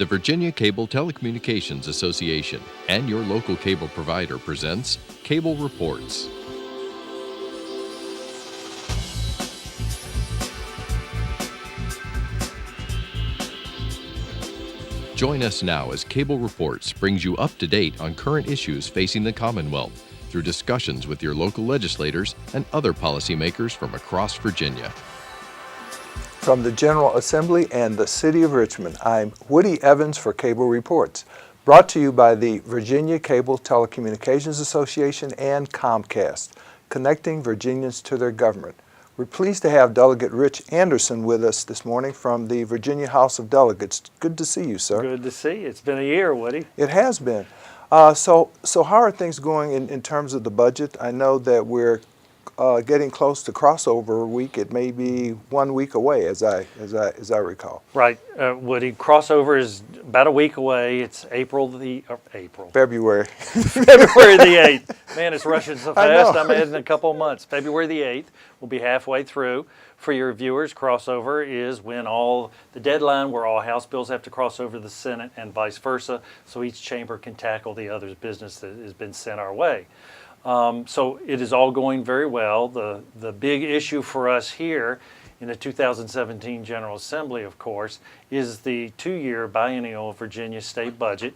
The Virginia Cable Telecommunications Association and your local cable provider presents Cable Reports. Join us now as Cable Reports brings you up to date on current issues facing the Commonwealth through discussions with your local legislators and other policymakers from across Virginia. From the General Assembly and the City of Richmond, I'm Woody Evans for Cable Reports, brought to you by the Virginia Cable Telecommunications Association and Comcast, connecting Virginians to their government. We're pleased to have Delegate Rich Anderson with us this morning from the Virginia House of Delegates. Good to see you, sir. Good to see you. It's been a year, Woody. It has been. So how are things going in terms of the budget? I know that we're getting close to crossover week. It may be 1 week away, as I recall. Right, Woody. Crossover is about a week away. It's February. February the 8th. Man, it's rushing so fast. I I'm adding a couple of months. February the 8th. We'll be halfway through. For your viewers, crossover is when the deadline where all House bills have to cross over to the Senate and vice versa, so each chamber can tackle the other's business that has been sent our way. So it is all going very well. The big issue for us here in the 2017 General Assembly, of course, is the two-year biennial Virginia state budget.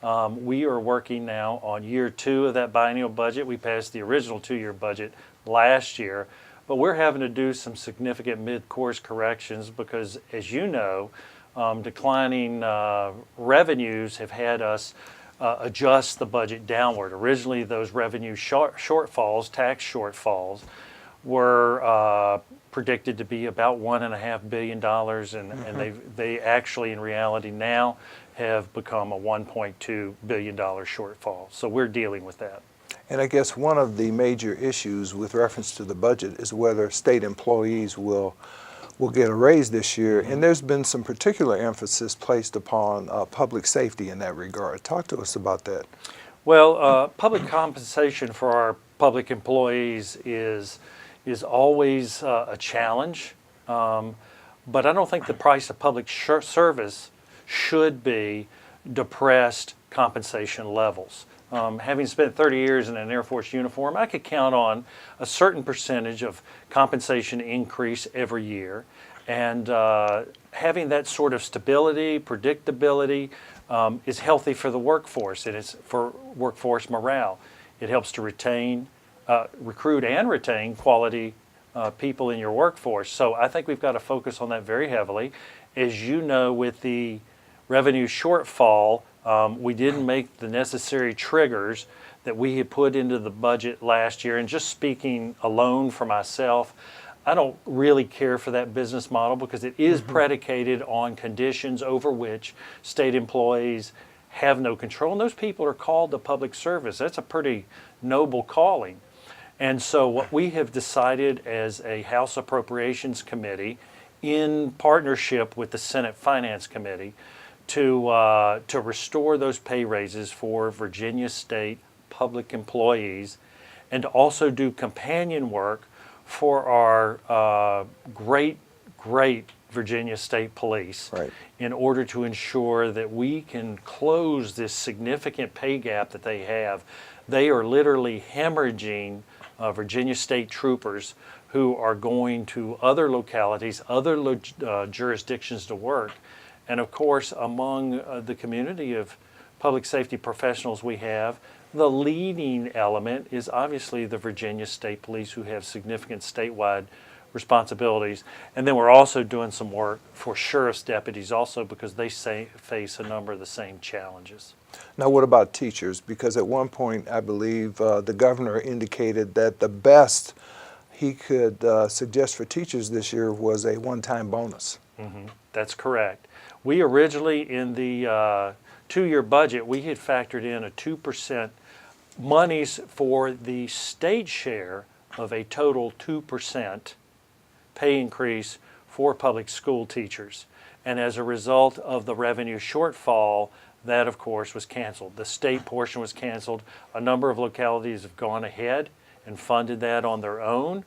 We are working now on year 2 of that biennial budget. We passed the original two-year budget last year, but we're having to do some significant mid-course corrections because, as you know, declining revenues have had us adjust the budget downward. Originally, those revenue shortfalls, tax shortfalls, were predicted to be about $1.5 billion, and they actually, in reality, now have become a $1.2 billion shortfall. So we're dealing with that. And I guess one of the major issues with reference to the budget is whether state employees will get a raise this year, and there's been some particular emphasis placed upon public safety in that regard. Talk to us about that. Well, public compensation for our public employees is always a challenge, but I don't think the price of public service should be depressed compensation levels. Having spent 30 years in an Air Force uniform, I could count on a certain percentage of compensation increase every year. And having that sort of stability, predictability, is healthy for the workforce, and it's for workforce morale. It helps to recruit and retain quality people in your workforce. So I think we've got to focus on that very heavily. As you know, with the revenue shortfall, we didn't make the necessary triggers that we had put into the budget last year. And just speaking alone for myself, I don't really care for that business model because it is predicated on conditions over which state employees have no control. And those people are called to public service. That's a pretty noble calling. And so what we have decided as a House Appropriations Committee, in partnership with the Senate Finance Committee, to restore those pay raises for Virginia state public employees, and to also do companion work for our great Virginia State Police, right, in order to ensure that we can close this significant pay gap that they have. They are literally hemorrhaging Virginia state troopers who are going to other localities, other jurisdictions to work. And of course, among the community of public safety professionals we have, the leading element is obviously the Virginia State Police, who have significant statewide responsibilities. And then we're also doing some work for sheriff's deputies also because they face a number of the same challenges. Now, what about teachers? Because at one point, I believe the governor indicated that the best he could suggest for teachers this year was a one-time bonus. That's correct. We originally, in the two-year budget, we had factored in a 2% monies for the state share of a total 2% pay increase for public school teachers. And as a result of the revenue shortfall, that of course was canceled. The state portion was canceled. A number of localities have gone ahead and funded that on their own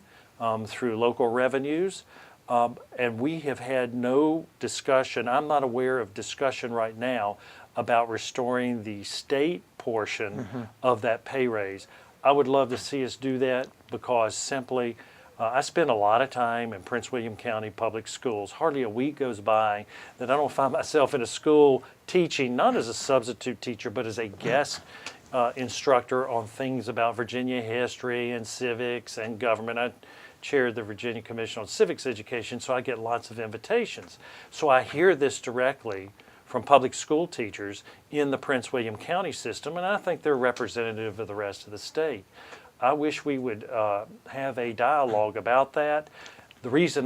through local revenues. And we have had no discussion, I'm not aware of discussion right now about restoring the state portion of that pay raise. I would love to see us do that because simply, I spend a lot of time in Prince William County public schools. Hardly a week goes by that I don't find myself in a school teaching, not as a substitute teacher, but as a guest instructor on things about Virginia history and civics and government. I chaired the Virginia Commission on Civics Education, so I get lots of invitations. So I hear this directly from public school teachers in the Prince William County system, and I think they're representative of the rest of the state. I wish we would have a dialogue about that. The reason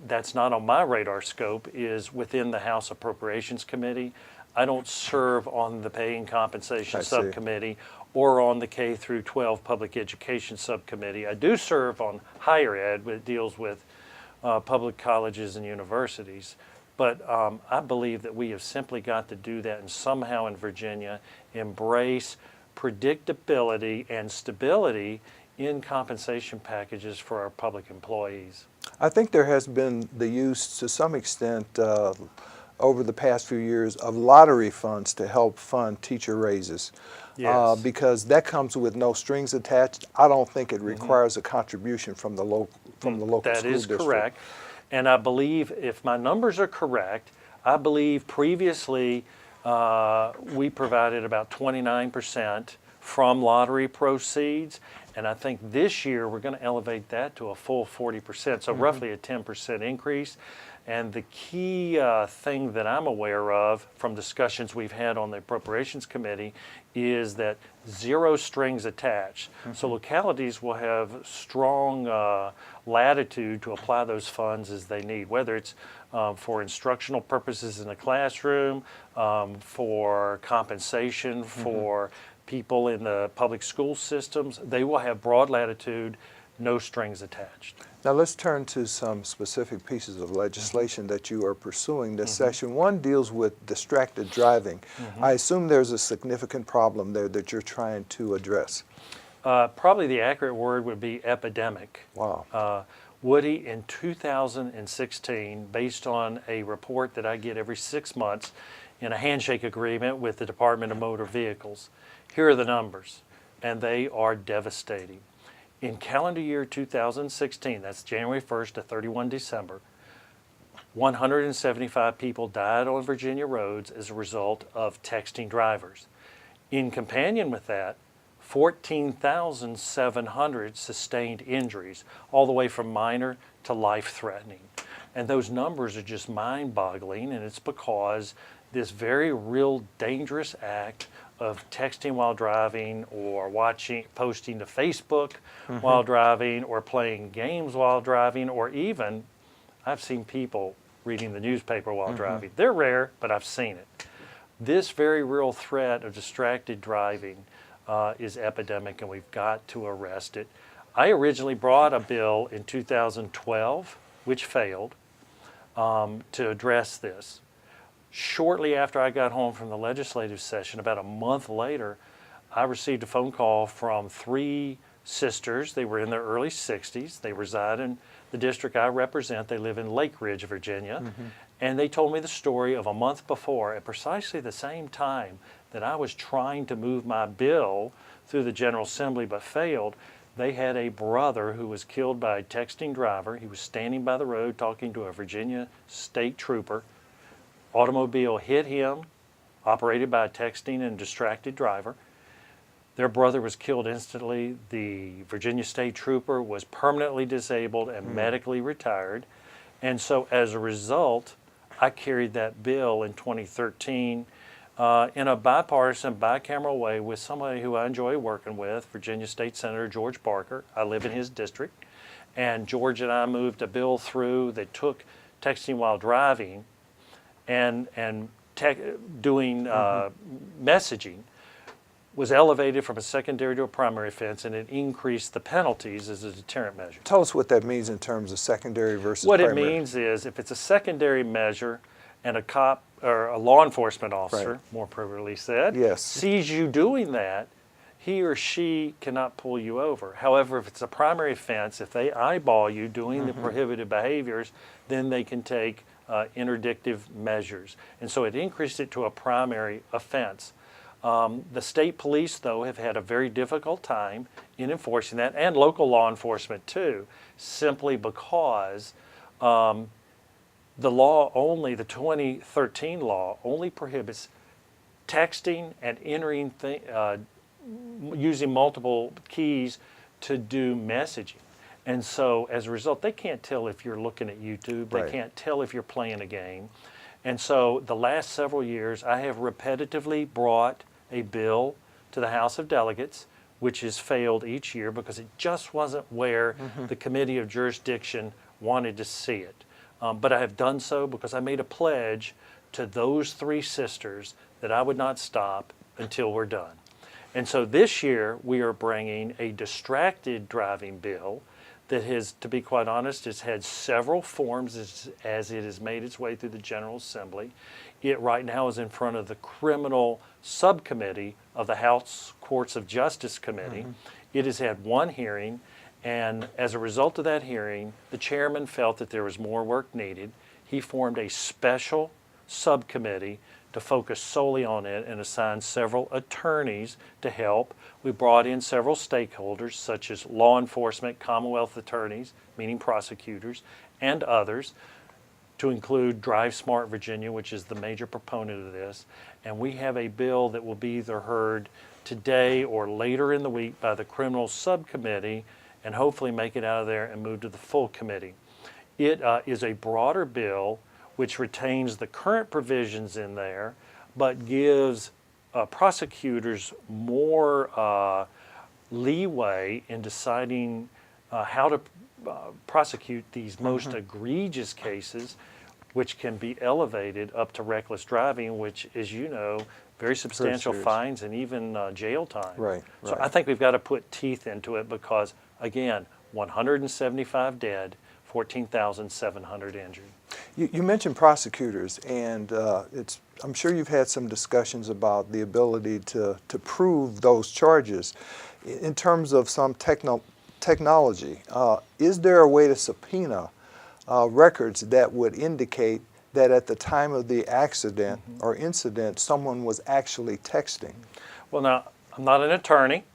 that's not on my radar scope is within the House Appropriations Committee. I don't serve on the Pay and Compensation Subcommittee or on the K through 12 Public Education Subcommittee. I do serve on higher ed, which deals with public colleges and universities. But I believe that we have simply got to do that and somehow in Virginia embrace predictability and stability in compensation packages for our public employees. I think there has been the use to some extent over the past few years of lottery funds to help fund teacher raises. Yes. Because that comes with no strings attached. I don't think it requires a contribution from the local school district. That is correct. And I believe, if my numbers are correct, I believe previously we provided about 29% from lottery proceeds. And I think this year we're going to elevate that to a full 40%, so roughly a 10% increase. And the key thing that I'm aware of from discussions we've had on the Appropriations Committee is that zero strings attached. So localities will have strong latitude to apply those funds as they need, whether it's for instructional purposes in the classroom, for compensation for people in the public school systems. They will have broad latitude, no strings attached. Now let's turn to some specific pieces of legislation that you are pursuing this session. One deals with distracted driving. I assume there's a significant problem there that you're trying to address. Probably the accurate word would be epidemic. Wow. Woody, in 2016, based on a report that I get every 6 months in a handshake agreement with the Department of Motor Vehicles, here are the numbers, and they are devastating. In calendar year 2016, that's January 1st to 31 December, 175 people died on Virginia roads as a result of texting drivers. In companion with that, 14,700 sustained injuries, all the way from minor to life-threatening. And those numbers are just mind-boggling, and it's because this very real dangerous act of texting while driving or posting to Facebook while driving or playing games while driving, or even I've seen people reading the newspaper while driving. They're rare, but I've seen it. This very real threat of distracted driving is epidemic, and we've got to arrest it. I originally brought a bill in 2012, which failed, to address this. Shortly after I got home from the legislative session, about a month later, I received a phone call from 3 sisters. They were in their early 60s. They reside in the district I represent. They live in Lake Ridge, Virginia. And they told me the story of a month before, at precisely the same time that I was trying to move my bill through the General Assembly but failed. They had a brother who was killed by a texting driver. He was standing by the road talking to a Virginia state trooper. Automobile hit him, operated by a texting and distracted driver. Their brother was killed instantly. The Virginia state trooper was permanently disabled and medically retired. And so as a result, I carried that bill in 2013 in a bipartisan, bicameral way with somebody who I enjoy working with, Virginia State Senator George Barker. I live in his district. And George and I moved a bill through that took texting while driving and doing messaging, was elevated from a secondary to a primary offense, and it increased the penalties as a deterrent measure. Tell us what that means in terms of secondary versus primary. What it means is if it's a secondary measure and a cop or a law enforcement officer, more appropriately said, Yes. sees you doing that, he or she cannot pull you over. However, if it's a primary offense, if they eyeball you doing the prohibited behaviors, then they can take interdictive measures. And so it increased it to a primary offense. The state police, though, have had a very difficult time in enforcing that, and local law enforcement too, simply because the law only, the 2013 law, only prohibits texting and entering using multiple keys to do messaging. And so as a result, they can't tell if you're looking at YouTube. They Right. can't tell if you're playing a game. And so the last several years, I have repetitively brought a bill to the House of Delegates, which has failed each year because it just wasn't where the Committee of Jurisdiction wanted to see it. But I have done so because I made a pledge to those three sisters that I would not stop until we're done. And so this year we are bringing a distracted driving bill that has, to be quite honest, has had several forms as it has made its way through the General Assembly. It right now is in front of the Criminal Subcommittee of the House Courts of Justice Committee. It has had one hearing, and as a result of that hearing, the chairman felt that there was more work needed. He formed a special subcommittee to focus solely on it and assigned several attorneys to help. We brought in several stakeholders such as law enforcement, Commonwealth attorneys, meaning prosecutors, and others, to include Drive Smart Virginia, which is the major proponent of this. And we have a bill that will be either heard today or later in the week by the criminal subcommittee and hopefully make it out of there and move to the full committee. It is a broader bill which retains the current provisions in there, but gives prosecutors more leeway in deciding how to prosecute these most egregious cases, which can be elevated up to reckless driving, which, as you know, very substantial serious. fines and even jail time. Right, So right. I think we've got to put teeth into it because, again, 175 dead, 14,700 injured. You mentioned prosecutors, and I'm sure you've had some discussions about the ability to prove those charges. In terms of some technology, is there a way to subpoena records that would indicate that at the time of the accident or incident, someone was actually texting? Well, now, I'm not an attorney,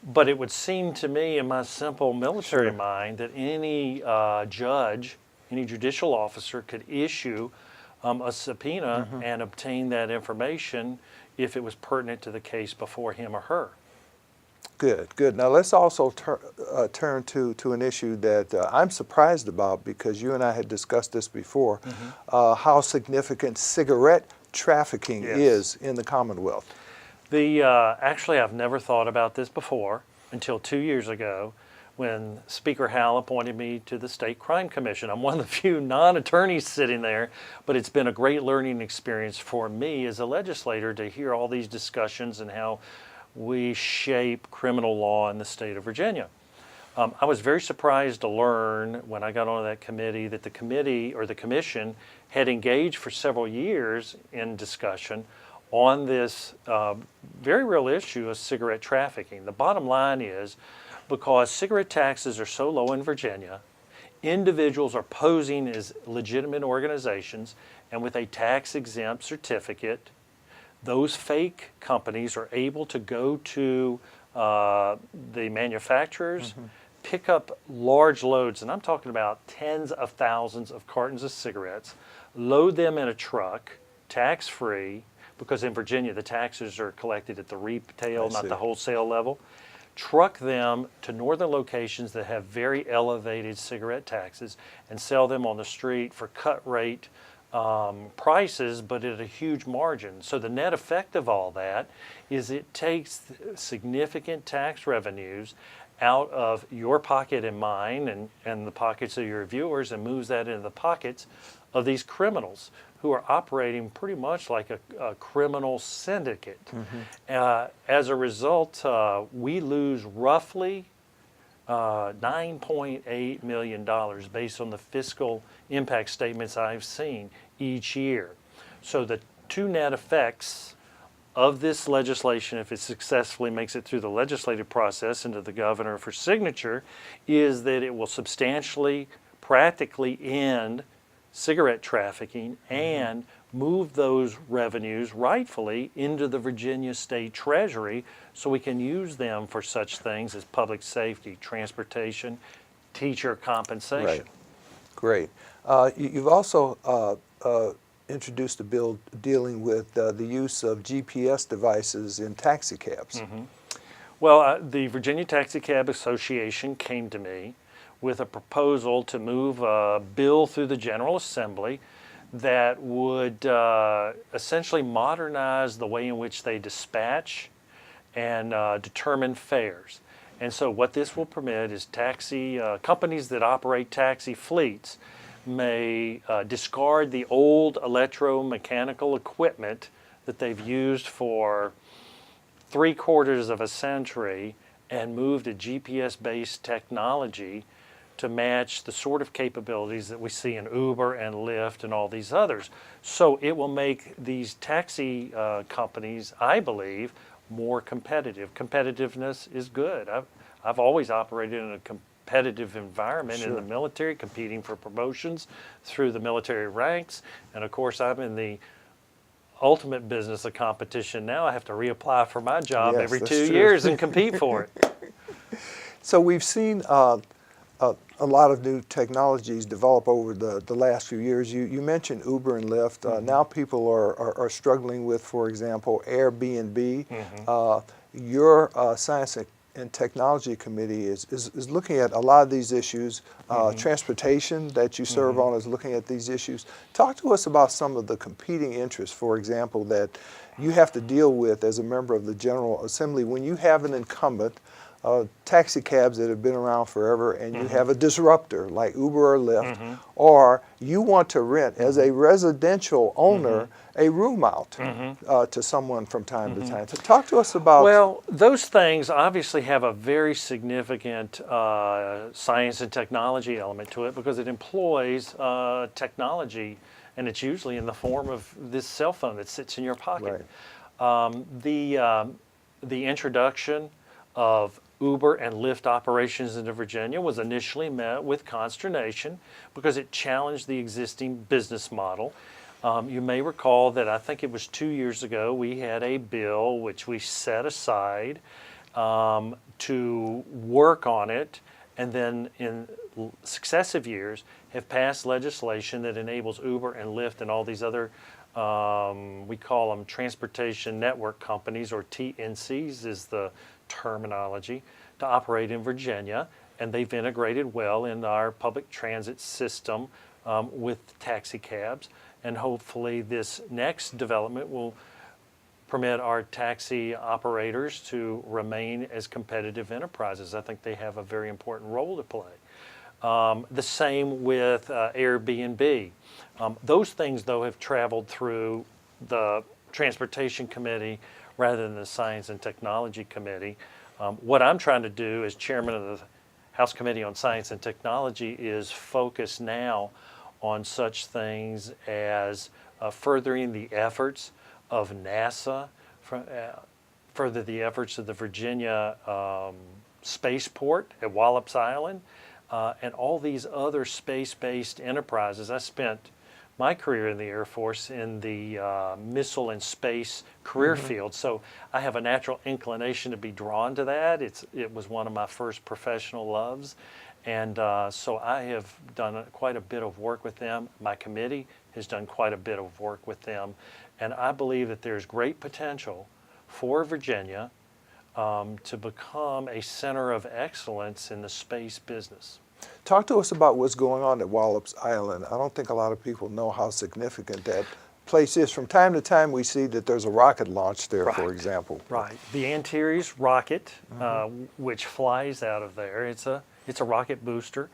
but it would seem to me in my simple military mind that any judge, any judicial officer could issue a subpoena and obtain that information if it was pertinent to the case before him or her. Good, good. Now let's also turn to an issue that I'm surprised about because you and I had discussed this before, how significant cigarette trafficking is in the Commonwealth. Actually, I've never thought about this before until 2 years ago when Speaker Howell appointed me to the State Crime Commission. I'm one of the few non-attorneys sitting there, but it's been a great learning experience for me as a legislator to hear all these discussions and how we shape criminal law in the state of Virginia. I was very surprised to learn when I got onto that committee that the committee or the commission had engaged for several years in discussion on this very real issue of cigarette trafficking. The bottom line is, because cigarette taxes are so low in Virginia, individuals are posing as legitimate organizations, and with a tax-exempt certificate, those fake companies are able to go to the manufacturers, pick up large loads, and I'm talking about tens of thousands of cartons of cigarettes, load them in a truck, tax-free, because in Virginia the taxes are collected at the retail, not the wholesale level, truck them to northern locations that have very elevated cigarette taxes and sell them on the street for cut rate prices, but at a huge margin. So the net effect of all that is it takes significant tax revenues out of your pocket and mine and the pockets of your viewers and moves that into the pockets of these criminals who are operating pretty much like a criminal syndicate. As a result, we lose roughly $9.8 million based on the fiscal impact statements I've seen each year. So the two net effects of this legislation, if it successfully makes it through the legislative process into the governor for signature, is that it will substantially, practically end cigarette trafficking and move those revenues rightfully into the Virginia State Treasury so we can use them for such things as public safety, transportation, teacher compensation. Right. Great. You've also introduced a bill dealing with the use of GPS devices in taxi cabs. Well, the Virginia Taxi Cab Association came to me with a proposal to move a bill through the General Assembly that would essentially modernize the way in which they dispatch and determine fares. And so what this will permit is taxi companies that operate taxi fleets may discard the old electromechanical equipment that they've used for 3/4 of a century and move to GPS-based technology to match the sort of capabilities that we see in Uber and Lyft and all these others. So it will make these taxi companies, I believe, more competitive. Competitiveness is good. I've always operated in a competitive environment in the military, competing for promotions through the military ranks. And of course, I'm in the ultimate business of competition now. I have to reapply for my job every 2 years and compete for it. So we've seen a lot of new technologies develop over the last few years. You mentioned Uber and Lyft. Now people are struggling with, for example, Airbnb. Your Science and Technology Committee is looking at a lot of these issues. Transportation that you serve on is looking at these issues. Talk to us about some of the competing interests, for example, that you have to deal with as a member of the General Assembly when you have an incumbent, taxi cabs that have been around forever, and you have a disruptor like Uber or Lyft, or you want to rent as a residential owner a room out to someone from time to time. So talk to us about... Well, those things obviously have a very significant science and technology element to it because it employs technology, and it's usually in the form of this cell phone that sits in your pocket. The introduction of Uber and Lyft operations into Virginia was initially met with consternation because it challenged the existing business model. You may recall that I think it was 2 years ago we had a bill which we set aside to work on it, and then in successive years have passed legislation that enables Uber and Lyft and all these other we call them transportation network companies, or TNCs is the terminology, to operate in Virginia, and they've integrated well in our public transit system with taxi cabs, and hopefully this next development will permit our taxi operators to remain as competitive enterprises. I think they have a very important role to play. The same with Airbnb. Those things, though, have traveled through the Transportation Committee rather than the Science and Technology Committee. What I'm trying to do as chairman of the House Committee on Science and Technology is focus now on such things as furthering the efforts of NASA, further the efforts of the Virginia spaceport at Wallops Island, and all these other space-based enterprises. I spent my career in the Air Force in the missile and space career field, so I have a natural inclination to be drawn to that. It was one of my first professional loves, and so I have done quite a bit of work with them. My committee has done quite a bit of work with them, and I believe that there's great potential for Virginia to become a center of excellence in the space business. Talk to us about what's going on at Wallops Island. I don't think a lot of people know how significant that place is. From time to time we see that there's a rocket launch there, for example. Right. The Antares rocket, which flies out of there, it's a rocket booster,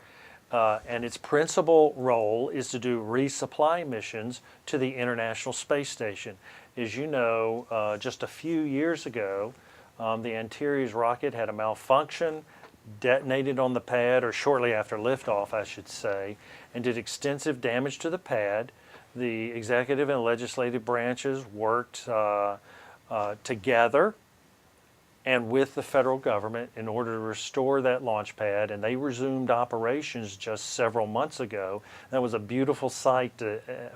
and its principal role is to do resupply missions to the International Space Station. As you know, just a few years ago, the Antares rocket had a malfunction, detonated on the pad, or shortly after liftoff, I should say, and did extensive damage to the pad. The executive and legislative branches worked together and with the federal government in order to restore that launch pad, and they resumed operations just several months ago. That was a beautiful sight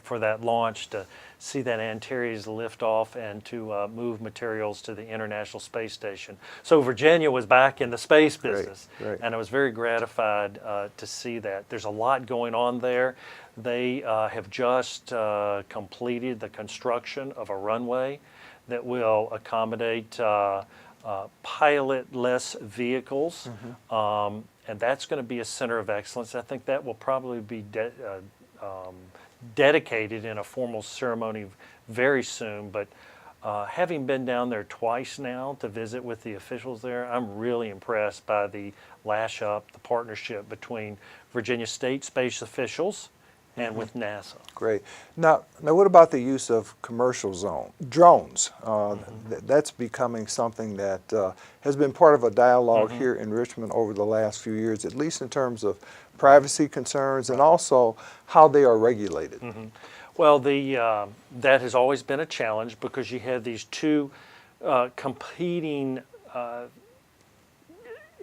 for that launch, to see that Antares lift off and to move materials to the International Space Station. So Virginia was back in the space business, Great. and I was very gratified to see that. There's a lot going on there. They have just completed the construction of a runway that will accommodate pilotless vehicles, and that's going to be a center of excellence. I think that will probably be dedicated in a formal ceremony very soon, but having been down there twice now to visit with the officials there, I'm really impressed by the lash-up, the partnership between Virginia State space officials and with NASA. Great. Now, what about the use of commercial drones? That's becoming something that has been part of a dialogue here in Richmond over the last few years, at least in terms of privacy concerns and also how they are regulated. Well, that has always been a challenge because you have these two competing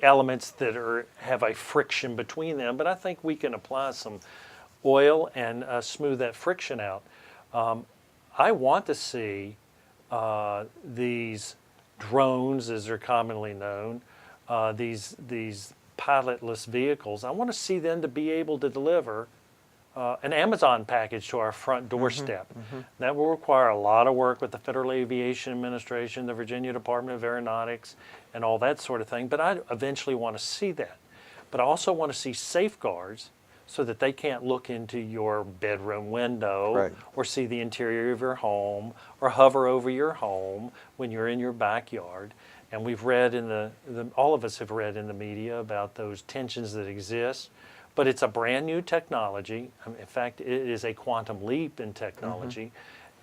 elements that have a friction between them, but I think we can apply some oil and smooth that friction out. I want to see these drones, as they're commonly known, these pilotless vehicles. I want to see them to be able to deliver an Amazon package to our front doorstep. That will require a lot of work with the Federal Aviation Administration, the Virginia Department of Aeronautics, and all that sort of thing. But I eventually want to see that. But I also want to see safeguards so that they can't look into your bedroom window or see the interior of your home or hover over your home when you're in your backyard. And we've read all of us have read in the media about those tensions that exist. But it's a brand new technology. In fact, it is a quantum leap in technology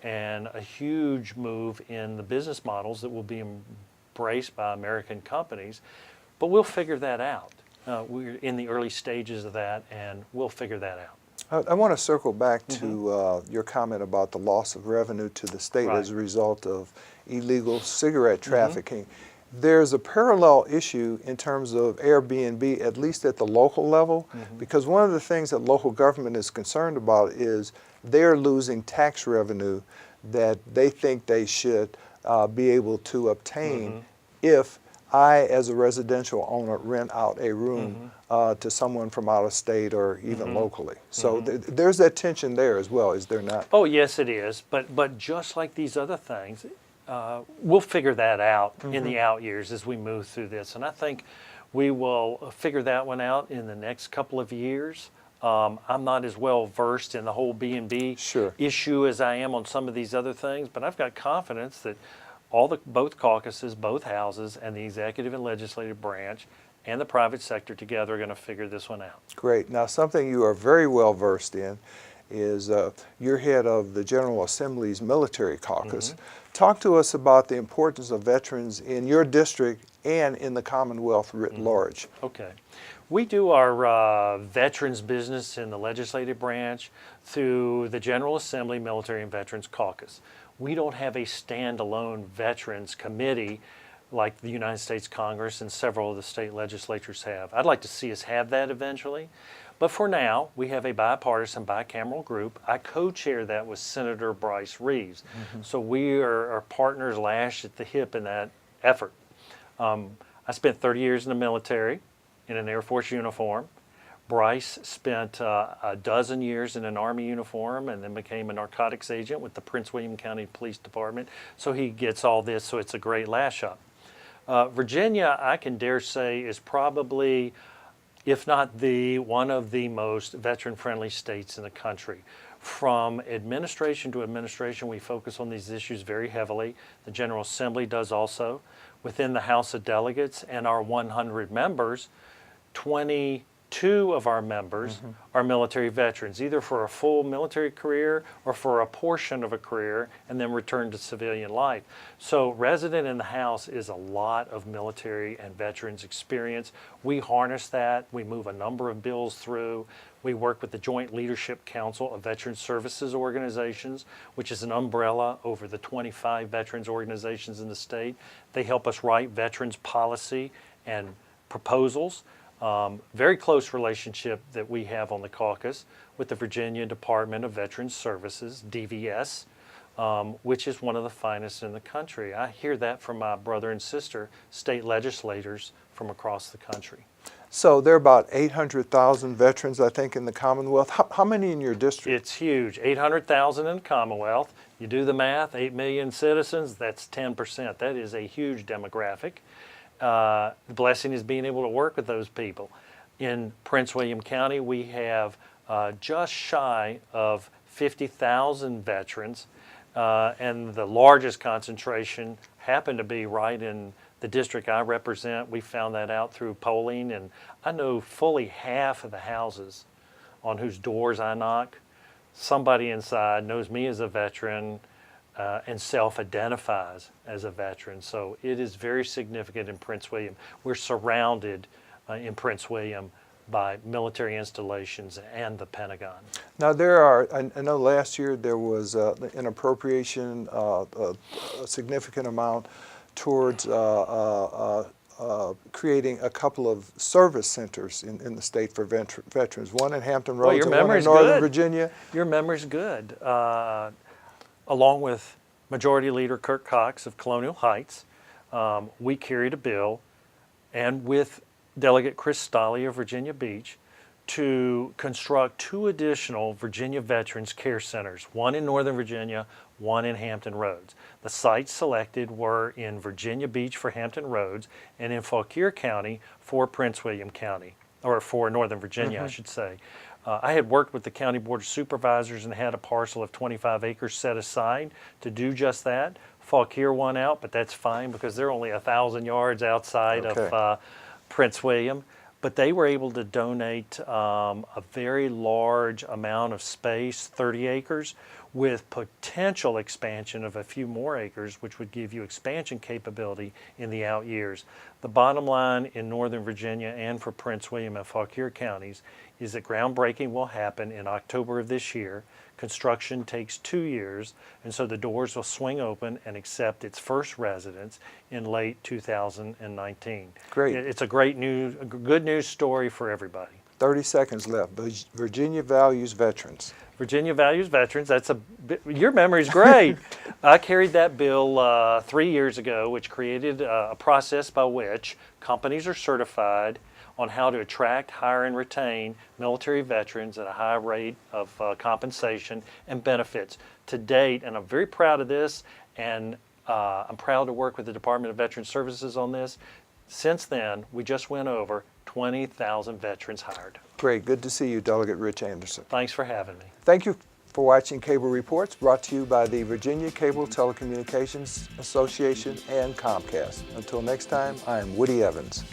and a huge move in the business models that will be embraced by American companies. But we'll figure that out. We're in the early stages of that, and we'll figure that out. I want to circle back to your comment about the loss of revenue to the state as a result of illegal cigarette trafficking. There's a parallel issue in terms of Airbnb, at least at the local level, because one of the things that local government is concerned about is they're losing tax revenue that they think they should be able to obtain if I, as a residential owner, rent out a room to someone from out of state or even locally. So there's that tension there as well, is there not? Oh, yes, it is. But just like these other things, we'll figure that out in the out years as we move through this. And I think we will figure that one out in the next couple of years. I'm not as well versed in the whole B&B issue as I am on some of these other things, but I've got confidence that both caucuses, both houses, and the executive and legislative branch and the private sector together are going to figure this one out. Great. Now, something you are very well versed in is you're head of the General Assembly's Military Caucus. Talk to us about the importance of veterans in your district and in the Commonwealth writ large. Okay. We do our veterans business in the legislative branch through the General Assembly Military and Veterans Caucus. We don't have a standalone veterans committee like the United States Congress and several of the state legislatures have. I'd like to see us have that eventually. But for now, we have a bipartisan, bicameral group. I co-chair that with Senator Bryce Reeves. So we are partners lashed at the hip in that effort. I spent 30 years in the military in an Air Force uniform. Bryce spent a dozen years in an Army uniform and then became a narcotics agent with the Prince William County Police Department. So he gets all this, so it's a great lash-up. Virginia, I can dare say, is probably, if not one of the most veteran-friendly states in the country. From administration to administration, we focus on these issues very heavily. The General Assembly does also. Within the House of Delegates and our 100 members, 20 2 of our members are military veterans, either for a full military career or for a portion of a career and then return to civilian life. So resident in the House is a lot of military and veterans experience. We harness that. We move a number of bills through. We work with the Joint Leadership Council of Veterans Services Organizations, which is an umbrella over the 25 veterans organizations in the state. They help us write veterans policy and proposals. Very close relationship that we have on the caucus with the Virginia Department of Veterans Services, DVS, which is one of the finest in the country. I hear that from my brother and sister, state legislators from across the country. So there are about 800,000 veterans, I think, in the Commonwealth. How many in your district? It's huge. 800,000 in the Commonwealth. You do the math, 8 million citizens, that's 10%. That is a huge demographic. The blessing is being able to work with those people. In Prince William County, we have just shy of 50,000 veterans, and the largest concentration happened to be right in the district I represent. We found that out through polling, and I know fully half of the houses on whose doors I knock, somebody inside knows me as a veteran and self-identifies as a veteran. So it is very significant in Prince William. We're surrounded in Prince William by military installations and the Pentagon. Now there are, I know last year there was an appropriation, a significant amount towards creating a couple of service centers in the state for veterans, one in Hampton Roads and one in Northern Virginia. Your memory's good. Along with Majority Leader Kirk Cox of Colonial Heights, we carried a bill, and with Delegate Chris Stolley of Virginia Beach, to construct 2 additional Virginia Veterans Care Centers, one in Northern Virginia, one in Hampton Roads. The sites selected were in Virginia Beach for Hampton Roads and in Fauquier County for Prince William County, or for Northern Virginia, I should say. I had worked with the County Board of Supervisors and had a parcel of 25 acres set aside to do just that. Fauquier won out, but that's fine because they're only 1,000 yards outside of Prince William. But they were able to donate a very large amount of space, 30 acres, with potential expansion of a few more acres, which would give you expansion capability in the out years. The bottom line in Northern Virginia and for Prince William and Fauquier counties is that groundbreaking will happen in October of this year. Construction takes 2 years, and so the doors will swing open and accept its first residents in late 2019. Great. It's a good news story for everybody. 30 seconds left. Virginia values veterans. Virginia values veterans. Your memory's great. I carried that bill 3 years ago, which created a process by which companies are certified on how to attract, hire, and retain military veterans at a high rate of compensation and benefits. To date, and I'm very proud of this, and I'm proud to work with the Department of Veterans Services on this. Since then, we just went over 20,000 veterans hired. Great. Good to see you, Delegate Rich Anderson. Thanks for having me. Thank you for watching Cable Reports, brought to you by the Virginia Cable Telecommunications Association and Comcast. Until next time, I am Woody Evans.